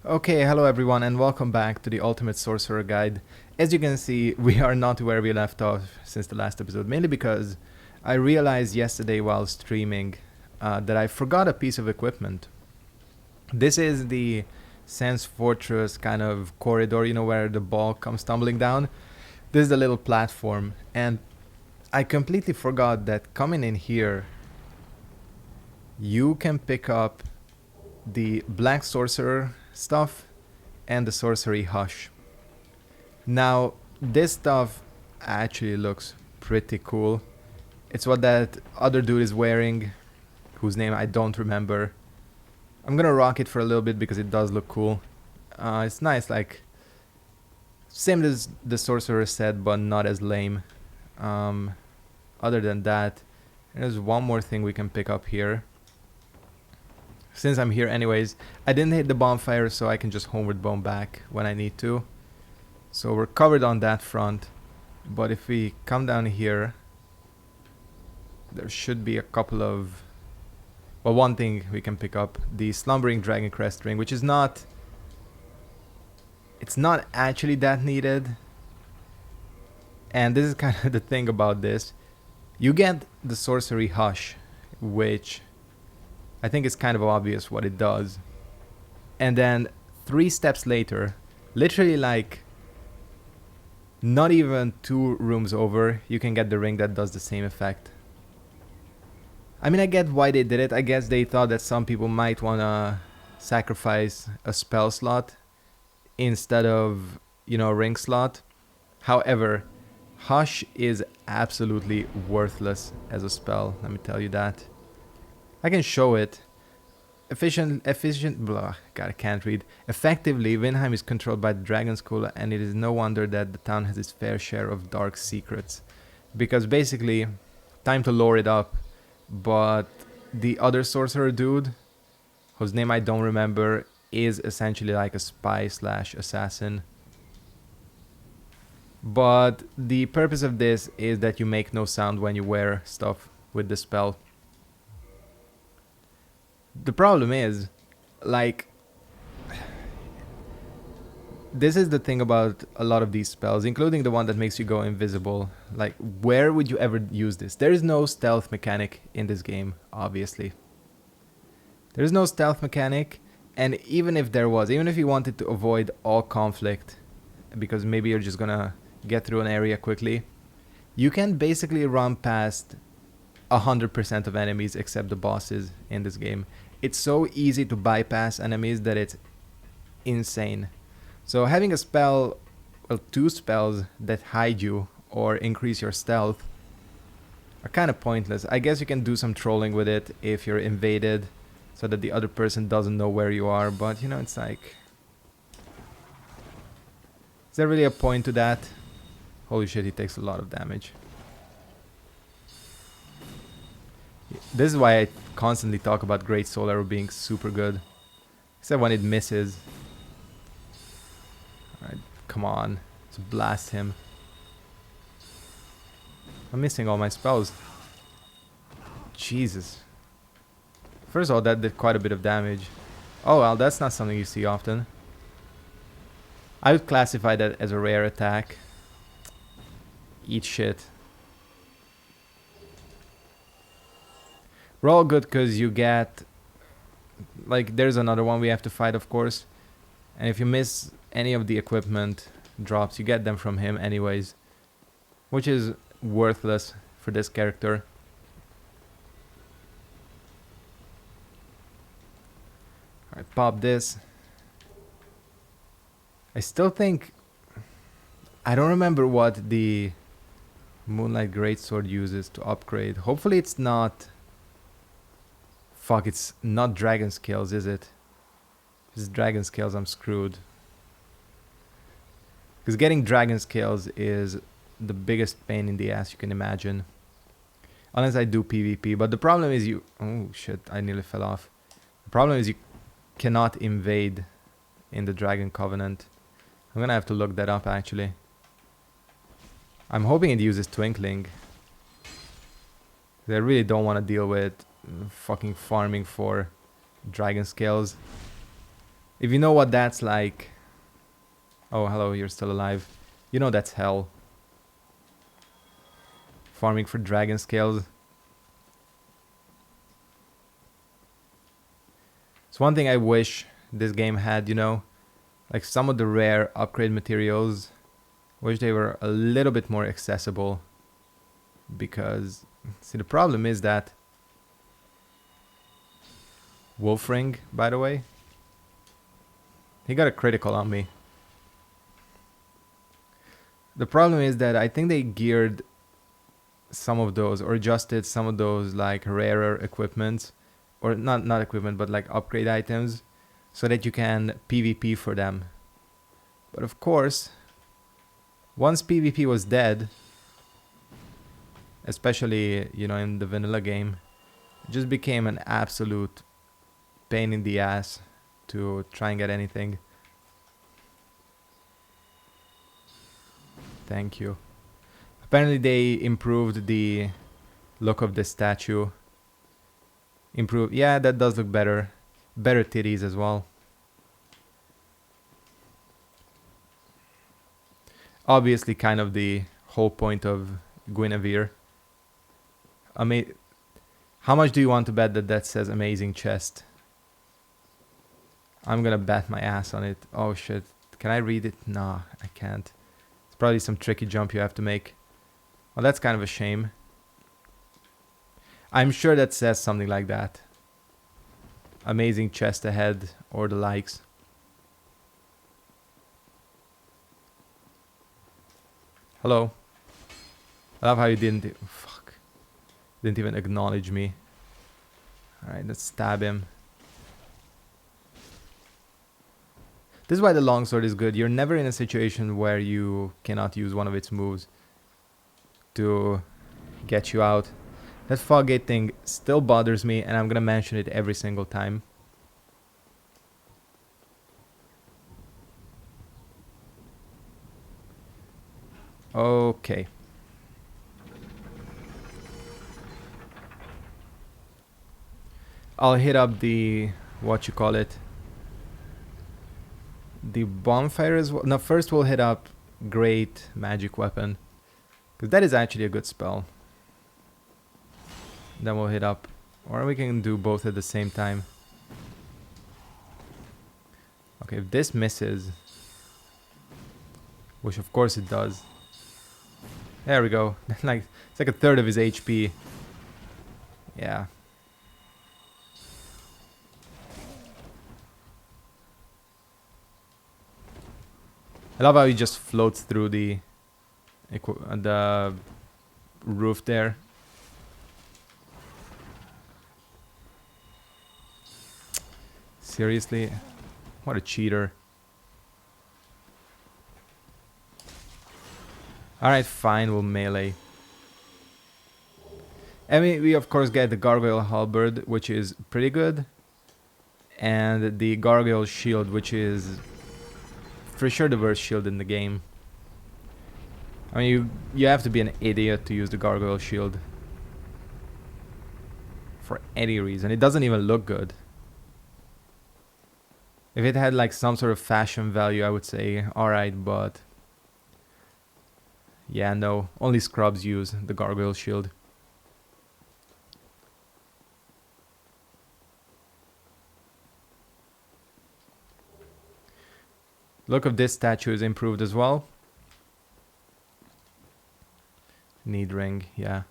Okay, hello everyone and welcome back to the Ultimate Sorcerer Guide. As you can see, we are not where we left off since the last episode, mainly because I realized yesterday while streaming that I forgot a piece of equipment. This is the Sans Fortress kind of corridor, you know, where the ball comes tumbling down. This is the little platform, and I completely forgot that coming in here, you can pick up the Black Sorcerer stuff and the Sorcery Hush. Now, this stuff actually looks pretty cool. It's what that other dude is wearing, whose name I don't remember. I'm gonna rock it for a little bit because it does look cool. It's nice, like, same as the Sorcerer Set, but not as lame. Other than that, there's one more thing we can pick up here. Since I'm here anyways, I didn't hit the bonfire, so I can just homeward bone back when I need to. So we're covered on that front. But if we come down here, there should be a couple of... Well, one thing we can pick up, the Slumbering Dragon Crest Ring, which is not... It's not actually that needed. And this is kind of the thing about this. You get the Sorcery Hush, which... I think it's kind of obvious what it does. And then 3 steps later, literally like not even 2 rooms over, you can get the ring that does the same effect. I mean, I get why they did it. I guess they thought that some people might want to sacrifice a spell slot instead of, you know, a ring slot. However, Hush is absolutely worthless as a spell, let me tell you that. I can show it. Blah, God, I can't read. Effectively, Vinheim is controlled by the Dragon School, and it is no wonder that the town has its fair share of dark secrets. Because basically, time to lore it up, but the other sorcerer dude, whose name I don't remember, is essentially like a spy slash assassin. But the purpose of this is that you make no sound when you wear stuff with the spell. The problem is, like, this is the thing about a lot of these spells, including the one that makes you go invisible. Like, where would you ever use this? There is no stealth mechanic in this game, obviously. There is no stealth mechanic, and even if there was, even if you wanted to avoid all conflict, because maybe you're just gonna get through an area quickly, you can basically run past 100% of enemies except the bosses in this game. It's so easy to bypass enemies that it's insane. So having a spell, well, 2 spells that hide you or increase your stealth are kind of pointless. I guess you can do some trolling with it if you're invaded so that the other person doesn't know where you are, but you know, it's like... Is there really a point to that? Holy shit, he takes a lot of damage. This is why I constantly talk about Great Soul Arrow being super good. Except when it misses. Alright, come on. Let's blast him. I'm missing all my spells. Jesus. First of all, that did quite a bit of damage. Oh well, that's not something you see often. I would classify that as a rare attack. Eat shit. We're all good because you get... Like, there's another one we have to fight, of course. And if you miss any of the equipment drops, you get them from him anyways. Which is worthless for this character. Alright, pop this. I still think... I don't remember what the Moonlight Greatsword uses to upgrade. Hopefully it's not... Fuck, it's not dragon scales, is it? If it's dragon scales, I'm screwed. Because getting dragon scales is the biggest pain in the ass you can imagine. Unless I do PvP. But the problem is you... Oh shit, I nearly fell off. The problem is you cannot invade in the Dragon Covenant. I'm gonna have to look that up actually. I'm hoping it uses Twinkling. I really don't want to deal with fucking farming for dragon scales. If you know what that's like... Oh, hello, you're still alive. You know that's hell. Farming for dragon scales. It's one thing I wish this game had, you know, like some of the rare upgrade materials. Wish they were a little bit more accessible. Because, see, the problem is that Wolfring, by the way, he got a critical on me. The problem is that I think they geared some of those, or adjusted some of those like rarer equipment, or not equipment, but like upgrade items, so that you can PvP for them. But of course, once PvP was dead, especially, you know, in the vanilla game, it just became an absolute pain in the ass to try and get anything. Thank you. Apparently they improved the look of the statue. Yeah, that does look better. Better titties as well. Obviously kind of the whole point of Guinevere. How much do you want to bet that that says amazing chest? I'm gonna bet my ass on it. Oh shit. Can I read it? Nah, I can't. It's probably some tricky jump you have to make. Well, that's kind of a shame. I'm sure that says something like that. Amazing chest ahead, or the likes. Hello. I love how you didn't... Fuck. Didn't even acknowledge me. Alright, let's stab him. This is why the longsword is good. You're never in a situation where you cannot use one of its moves to get you out. That Foggate thing still bothers me, and I'm gonna mention it every single time. Okay. I'll hit up the... what you call it? The bonfire as well. No, first we'll hit up Great Magic Weapon, because that is actually a good spell. Then we'll hit up, or we can do both at the same time. Okay, if this misses, which of course it does. There we go. Like, it's like a third of his HP. Yeah. I love how he just floats through the roof there. Seriously? What a cheater. Alright, fine, we'll melee. And we of course get the Gargoyle Halberd, which is pretty good. And the Gargoyle Shield, which is for sure the worst shield in the game. I mean, you have to be an idiot to use the Gargoyle Shield. For any reason. It doesn't even look good. If it had like some sort of fashion value, I would say alright, but... yeah, no. Only scrubs use the Gargoyle Shield. Look of this statue is improved as well. Need ring, yeah.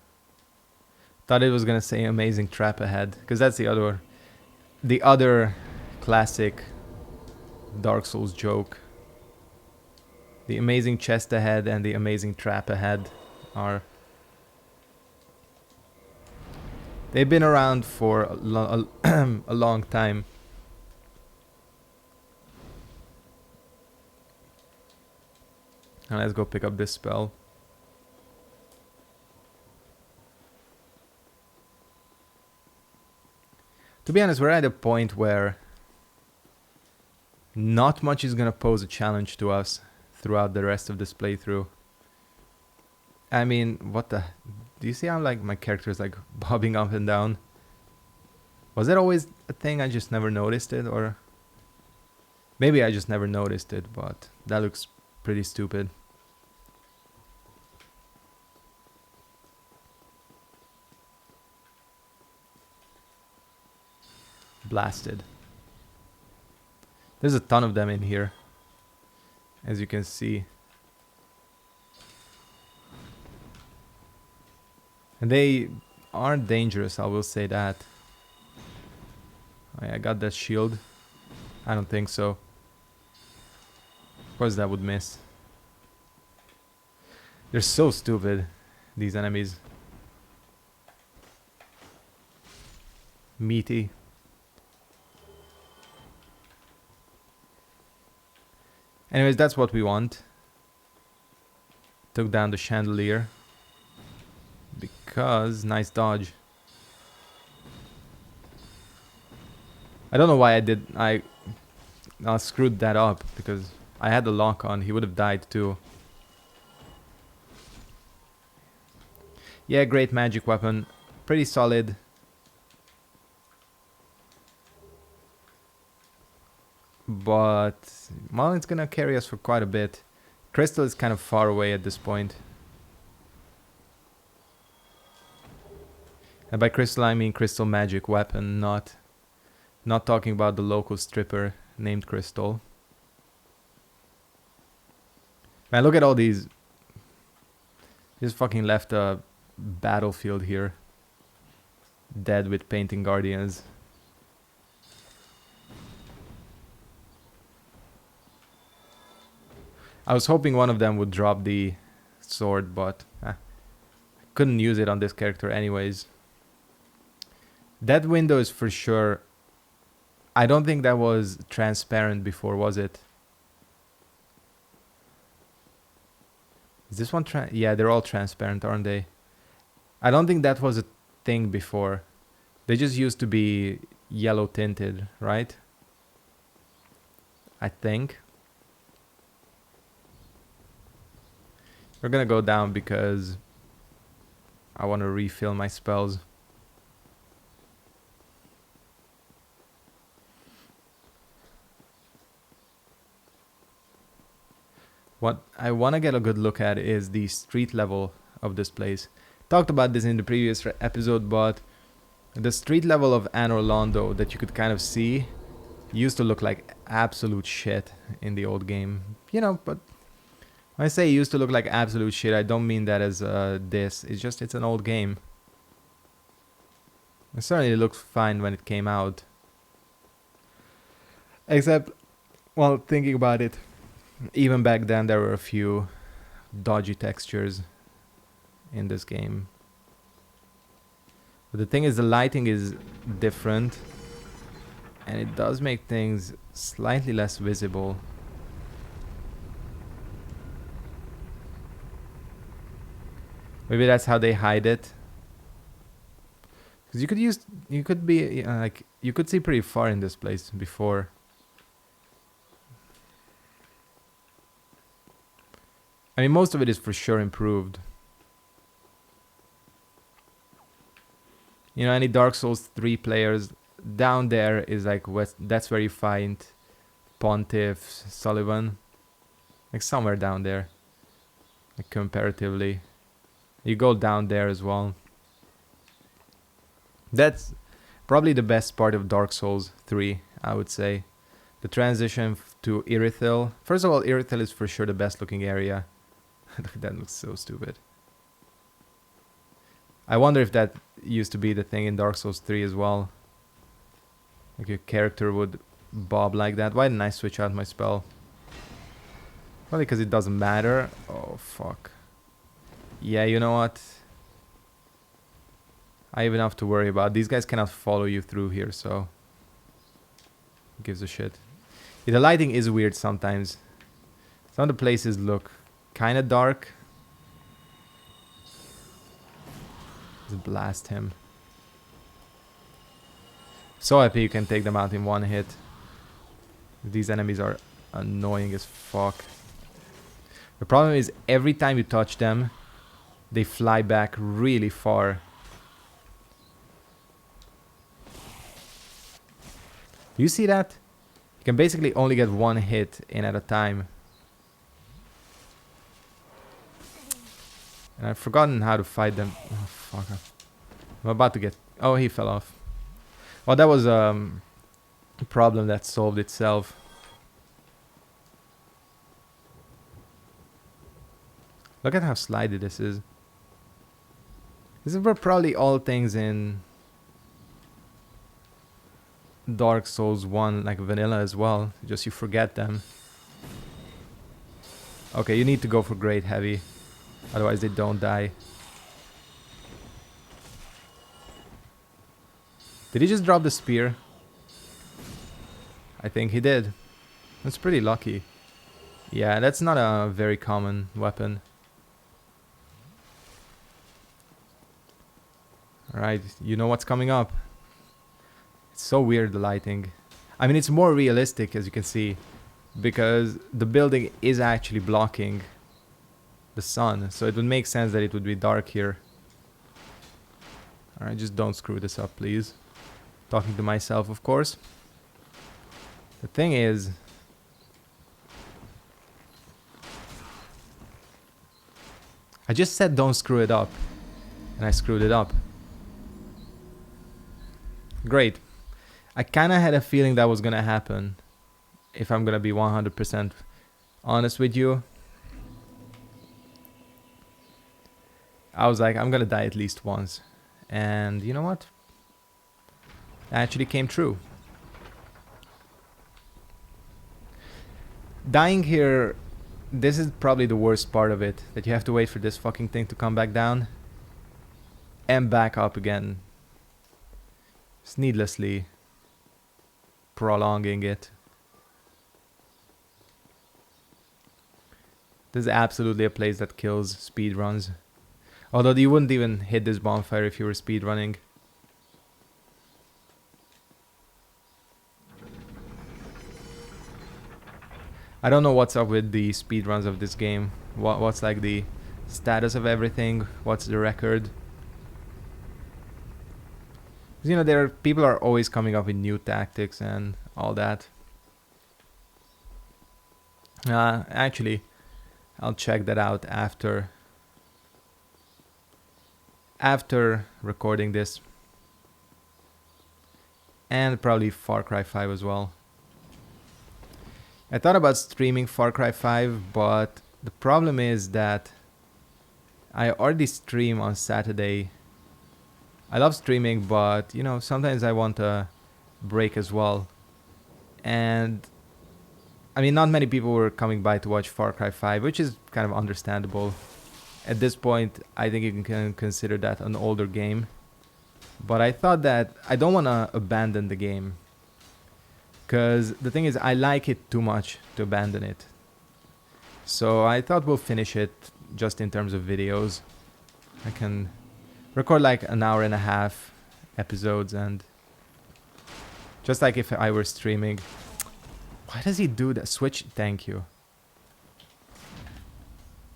Thought it was gonna say amazing trap ahead, because that's the other classic Dark Souls joke. The amazing chest ahead and the amazing trap ahead are... they've been around for a long time. And let's go pick up this spell. To be honest, we're at a point where not much is gonna pose a challenge to us throughout the rest of this playthrough. I mean, what the... do you see how like my character is like bobbing up and down? Was that always a thing? I just never noticed it, or... Maybe I just never noticed it, but that looks pretty stupid. Blasted. There's a ton of them in here, as you can see. And they aren't dangerous, I will say that. Oh, yeah, I got that shield. I don't think so. Of course that would miss. They're so stupid, these enemies. Meaty. Anyways, that's what we want. Took down the chandelier. Because, nice dodge. I don't know why I screwed that up, because I had the lock on, he would have died too. Yeah, great magic weapon. Pretty solid. But, well, it's gonna carry us for quite a bit. Crystal is kind of far away at this point. And by crystal I mean crystal magic weapon, not talking about the local stripper named Crystal. Man, look at all these. Just fucking left a battlefield here. Dead with painting guardians. I was hoping one of them would drop the sword, but couldn't use it on this character anyways. That window is for sure. I don't think that was transparent before, was it? Is this one yeah, they're all transparent, aren't they? I don't think that was a thing before. They just used to be yellow tinted, right? I think. We're gonna go down because I want to refill my spells. What I want to get a good look at is the street level of this place. Talked about this in the previous episode, but the street level of Anor Londo that you could kind of see used to look like absolute shit in the old game. You know, but when I say it used to look like absolute shit, I don't mean that as this. It's just, it's an old game. It certainly looked fine when it came out. Except, well, thinking about it, even back then there were a few dodgy textures in this game. But the thing is, the lighting is different, and it does make things slightly less visible. Maybe that's how they hide it. Because you could be like, you could see pretty far in this place before. I mean, most of it is for sure improved. You know, any Dark Souls 3 players, down there is like, that's where you find Pontiff, Sullivan. Like somewhere down there. Like comparatively. You go down there as well. That's probably the best part of Dark Souls 3, I would say. The transition to Irithyll. First of all, Irithyll is for sure the best looking area. That looks so stupid. I wonder if that used to be the thing in Dark Souls 3 as well. Like your character would bob like that. Why didn't I switch out my spell? Probably because it doesn't matter. Oh, fuck. Yeah, you know what? I have enough to worry about. These guys cannot follow you through here, so... Who gives a shit? Yeah, the lighting is weird sometimes. Some of the places look kind of dark. Just blast him. So happy you can take them out in one hit. These enemies are annoying as fuck. The problem is every time you touch them, they fly back really far. You see that? You can basically only get one hit in at a time. And I've forgotten how to fight them. Oh, fuck. I'm about to get... Oh, he fell off. Well, that was a problem that solved itself. Look at how slidey this is. These were probably all things in Dark Souls 1, like vanilla as well. Just you forget them. Okay, you need to go for Great Heavy. Otherwise they don't die. Did he just drop the spear? I think he did. That's pretty lucky. Yeah, that's not a very common weapon. Alright, you know what's coming up. It's so weird, the lighting. I mean, it's more realistic, as you can see, because the building is actually blocking the sun, so it would make sense that it would be dark here. Alright, just don't screw this up, please. Talking to myself, of course. The thing is... I just said don't screw it up, and I screwed it up. Great. I kinda had a feeling that was gonna happen, if I'm gonna be 100% honest with you. I was like, I'm gonna die at least once. And you know what? It actually came true. Dying here, this is probably the worst part of it, that you have to wait for this fucking thing to come back down and back up again. It's needlessly prolonging it. This is absolutely a place that kills speedruns. Although you wouldn't even hit this bonfire if you were speedrunning. I don't know what's up with the speedruns of this game. What's like the status of everything? What's the record? You know, people are always coming up with new tactics and all that. Actually, I'll check that out after recording this. And probably Far Cry 5 as well. I thought about streaming Far Cry 5, but the problem is that I already stream on Saturday. I love streaming, but you know, sometimes I want a break as well. And I mean, not many people were coming by to watch Far Cry 5, which is kind of understandable. At this point, I think you can consider that an older game. But I thought that I don't want to abandon the game. Because the thing is, I like it too much to abandon it. So I thought we'll finish it just in terms of videos. I can record like an hour and a half episodes, and just like if I were streaming. Why does he do that? Switch, thank you.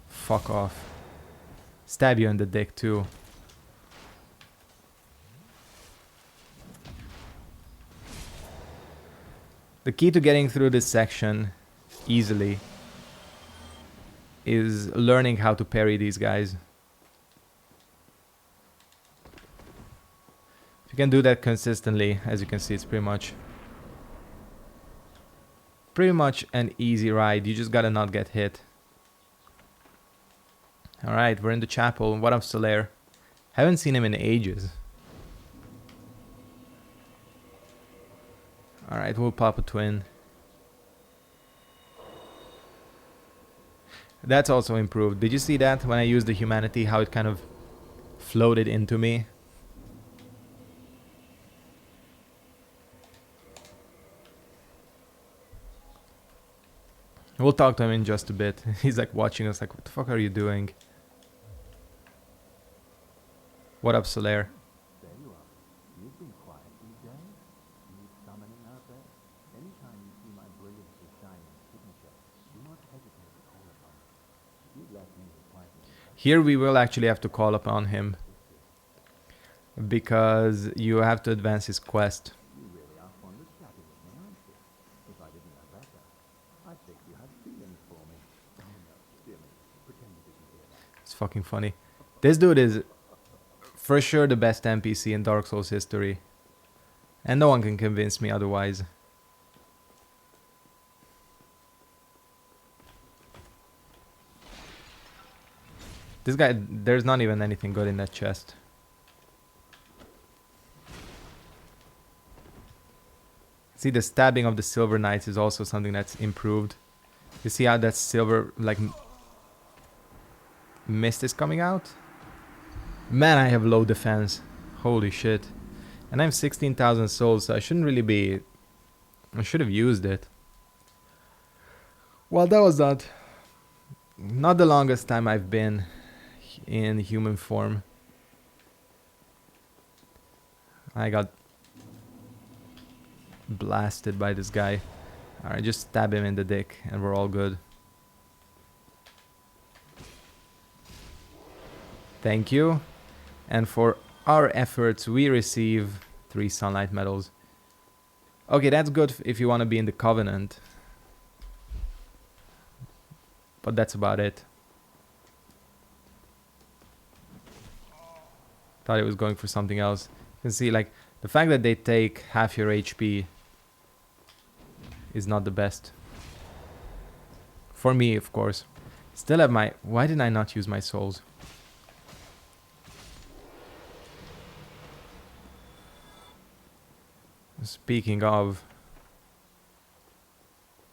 Fuck off. Stab you in the dick too. The key to getting through this section easily is learning how to parry these guys. If you can do that consistently, as you can see, it's pretty much an easy ride. You just gotta not get hit. Alright, we're in the chapel. What up, Solaire? Haven't seen him in ages. Alright, we'll pop a twin. That's also improved. Did you see that when I used the humanity, how it kind of floated into me? We'll talk to him in just a bit. He's like watching us like, what the fuck are you doing? What up, Solaire? There you are. You've been quiet these days. You summoning out there? Anytime you see my brilliantly shining signature, do not hesitate to call upon it. You've left me quite a... Here we will actually have to call upon him, because you have to advance his quest. You really are fond of chatting with me, aren't you? If I didn't You have feelings for me. Oh no, dear me. Pretend you didn't hear that. It's fucking funny. This dude is for sure the best NPC in Dark Souls history. And no one can convince me otherwise. This guy, there's not even anything good in that chest. See, the stabbing of the Silver Knights is also something that's improved. You see how that silver, like, mist is coming out? Man, I have low defense. Holy shit. And I have 16,000 souls, so I shouldn't really be... I should have used it. Well, that was not the longest time I've been in human form. I got blasted by this guy. Alright, just stab him in the dick and we're all good. Thank you. And for our efforts, we receive 3 sunlight medals. Okay, that's good if you want to be in the Covenant. But that's about it. Thought it was going for something else. You can see, like, the fact that they take half your HP is not the best. For me, of course. Still have my... Why did I not use my souls? Speaking of...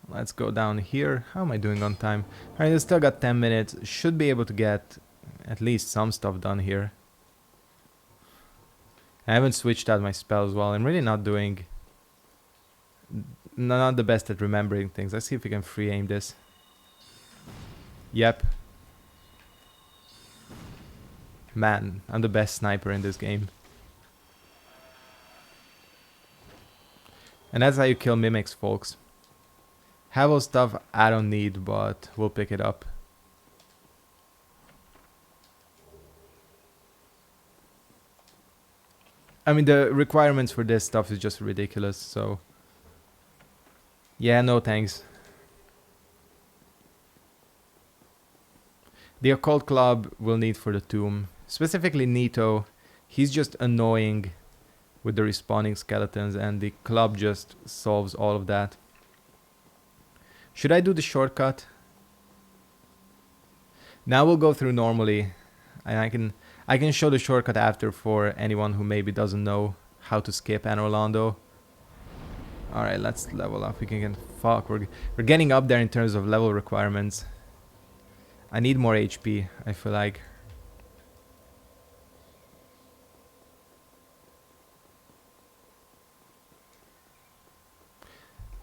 Let's go down here. How am I doing on time? Alright, I still got 10 minutes. Should be able to get at least some stuff done here. I haven't switched out my spells well. I'm really not doing... Not the best at remembering things. Let's see if we can free aim this. Yep. Man, I'm the best sniper in this game. And that's how you kill mimics, folks. Havel stuff I don't need, but we'll pick it up. I mean, the requirements for this stuff is just ridiculous, so... Yeah, no thanks. The Occult Club will need for the tomb. Specifically Nito. He's just annoying with the respawning skeletons, and the club just solves all of that. Should I do the shortcut? Now we'll go through normally, and I can show the shortcut after for anyone who maybe doesn't know how to skip Anne Orlando. Alright, let's level up. We can get... Fuck, we're getting up there in terms of level requirements. I need more HP, I feel like.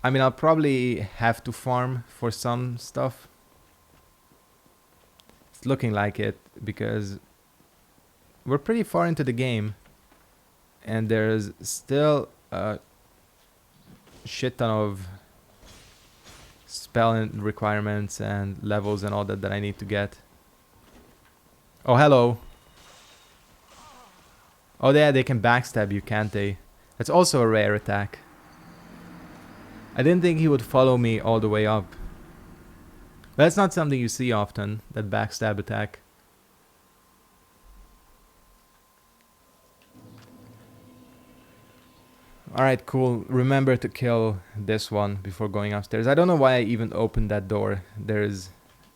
I mean, I'll probably have to farm for some stuff. It's looking like it, because we're pretty far into the game. And there's still a shit ton of spell requirements and levels and all that I need to get. Oh, hello. Oh, yeah, they can backstab you, can't they? That's also a rare attack. I didn't think he would follow me all the way up. But that's not something you see often, that backstab attack. Alright, cool. Remember to kill this one before going upstairs. I don't know why I even opened that door. There's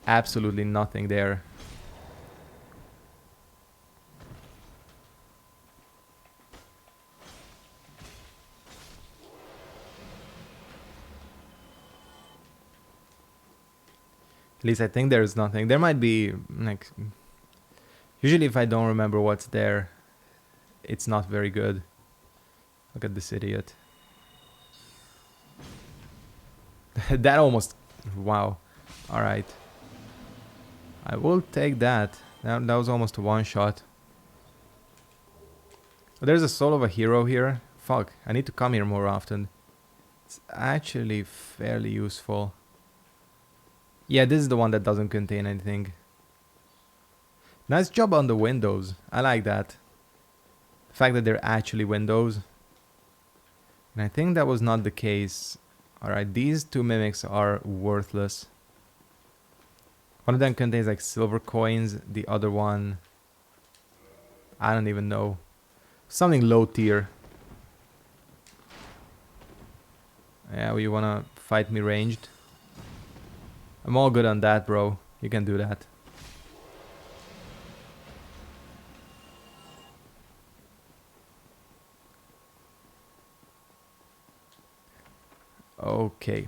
absolutely nothing there. At least I think there's nothing. There might be, like... Usually if I don't remember what's there, it's not very good. Look at this idiot. That almost... Wow. Alright. I will take that. That was almost a one-shot. There's a soul of a hero here. Fuck, I need to come here more often. It's actually fairly useful. Yeah, this is the one that doesn't contain anything. Nice job on the windows. I like that. The fact that they're actually windows. And I think that was not the case Alright, these two mimics are worthless. One of them contains like silver coins. The other one, I don't even know. Something low tier. Yeah, you wanna fight me ranged? I'm all good on that, bro. You can do that. Okay.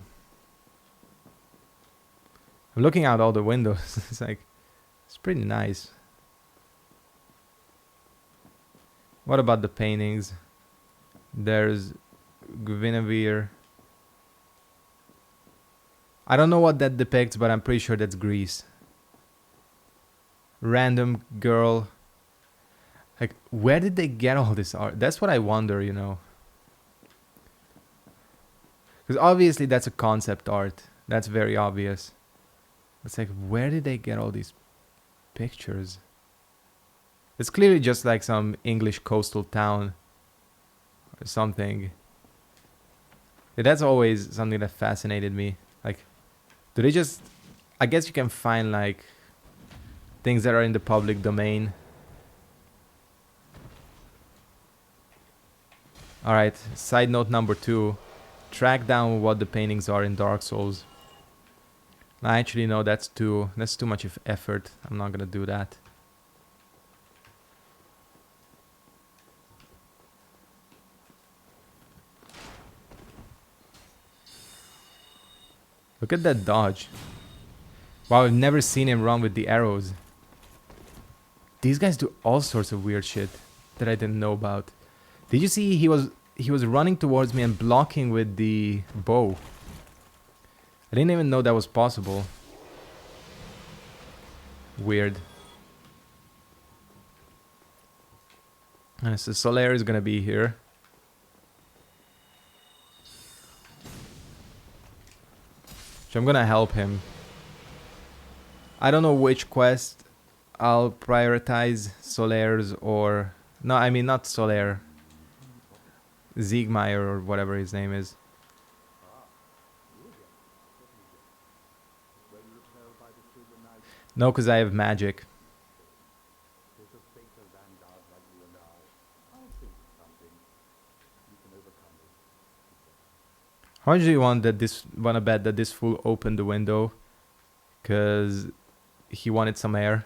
I'm looking out all the windows. It's like, it's pretty nice. What about the paintings? There's Guinevere. I don't know what that depicts, but I'm pretty sure that's Greece. Random girl. Like, where did they get all this art? That's what I wonder, you know. Because obviously that's a concept art. That's very obvious. It's like, where did they get all these pictures? It's clearly just like some English coastal town or something. Yeah, that's always something that fascinated me. Like, do they just... I guess you can find like things that are in the public domain. Alright, side note number 2. Track down what the paintings are in Dark Souls. I actually know that's too much of effort. I'm not gonna do that. Look at that dodge. Wow, I've never seen him run with the arrows. These guys do all sorts of weird shit that I didn't know about. Did you see he was running towards me and blocking with the bow? I didn't even know that was possible. Weird. So Solaire is gonna be here. So I'm gonna help him. I don't know which quest I'll prioritize, Solaire's or... No, I mean not Solaire. Siegmeyer or whatever his name is. No, because I have magic. How much do you want that this... Wanna bet that this fool opened the window? Because he wanted some air.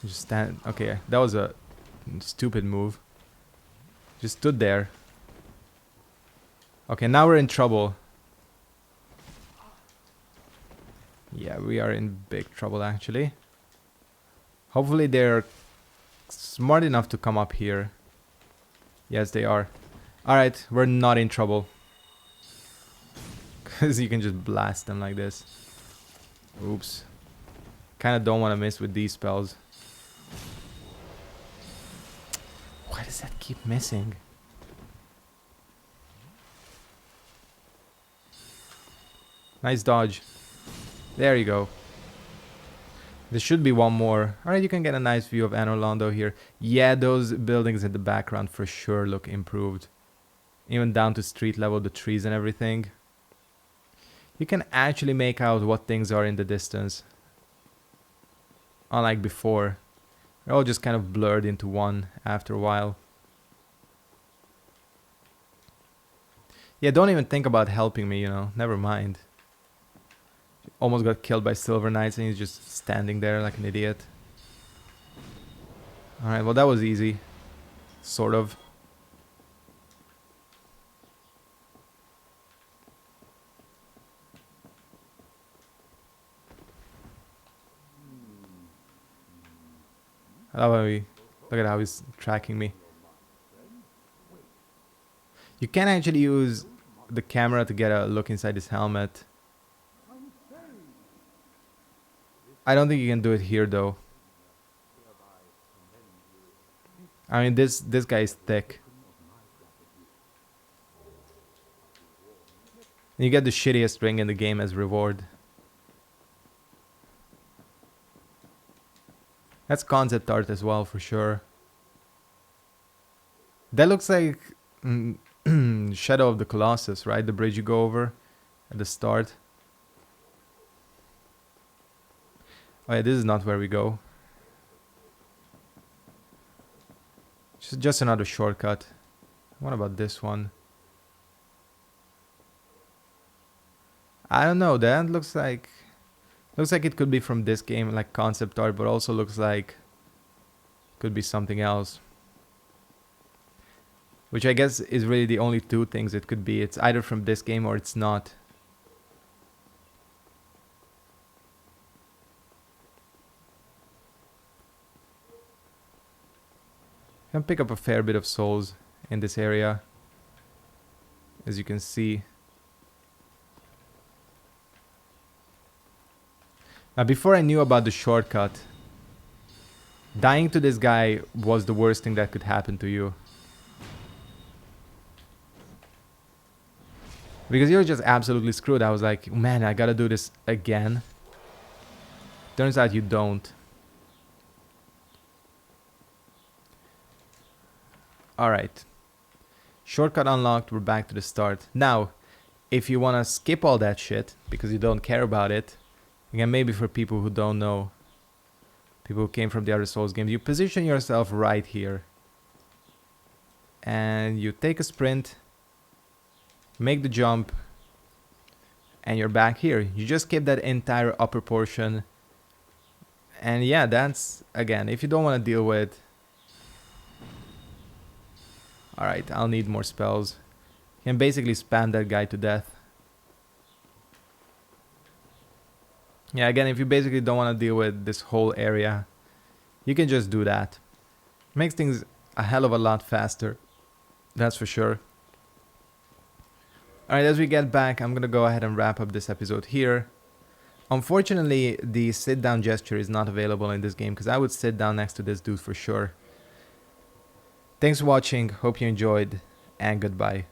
Just stand... Okay, that was a stupid move. Just stood there. Okay, now we're in trouble. Yeah, we are in big trouble actually. Hopefully they're smart enough to come up here. Yes, they are. Alright, we're not in trouble. Because you can just blast them like this. Oops. Kinda don't want to miss with these spells. Why does that keep missing? Nice dodge. There you go. There should be one more. Alright, you can get a nice view of Anor Londo here. Yeah, those buildings in the background for sure look improved. Even down to street level, the trees and everything. You can actually make out what things are in the distance. Unlike before. They're all just kind of blurred into one after a while. Yeah, don't even think about helping me, you know. Never mind. Almost got killed by Silver Knights and he's just standing there like an idiot. Alright, well that was easy. Sort of. Look at how he's tracking me. You can actually use the camera to get a look inside his helmet. I don't think you can do it here though. I mean this guy is thick. You get the shittiest ring in the game as reward. That's concept art as well for sure. That looks like Shadow of the Colossus, right? The bridge you go over at the start. Oh yeah, this is not where we go. Just another shortcut. What about this one? I don't know. That looks like it could be from this game, like concept art, but also looks like could be something else. Which I guess is really the only two things it could be. It's either from this game or it's not. I can pick up a fair bit of souls in this area, as you can see. Now, before I knew about the shortcut, dying to this guy was the worst thing that could happen to you. Because you're just absolutely screwed. I was like, man, I gotta do this again. Turns out you don't. Alright. Shortcut unlocked, we're back to the start. Now, if you wanna skip all that shit, because you don't care about it, again, maybe for people who don't know, people who came from the other Souls games, you position yourself right here. And you take a sprint, make the jump, and you're back here. You just skip that entire upper portion. And yeah, that's, again, if you don't want to deal with... Alright, I'll need more spells. You can basically spam that guy to death. Yeah, again, if you basically don't want to deal with this whole area, you can just do that. Makes things a hell of a lot faster. That's for sure. Alright, as we get back, I'm gonna go ahead and wrap up this episode here. Unfortunately, the sit down gesture is not available in this game, because I would sit down next to this dude for sure. Thanks for watching, hope you enjoyed, and goodbye.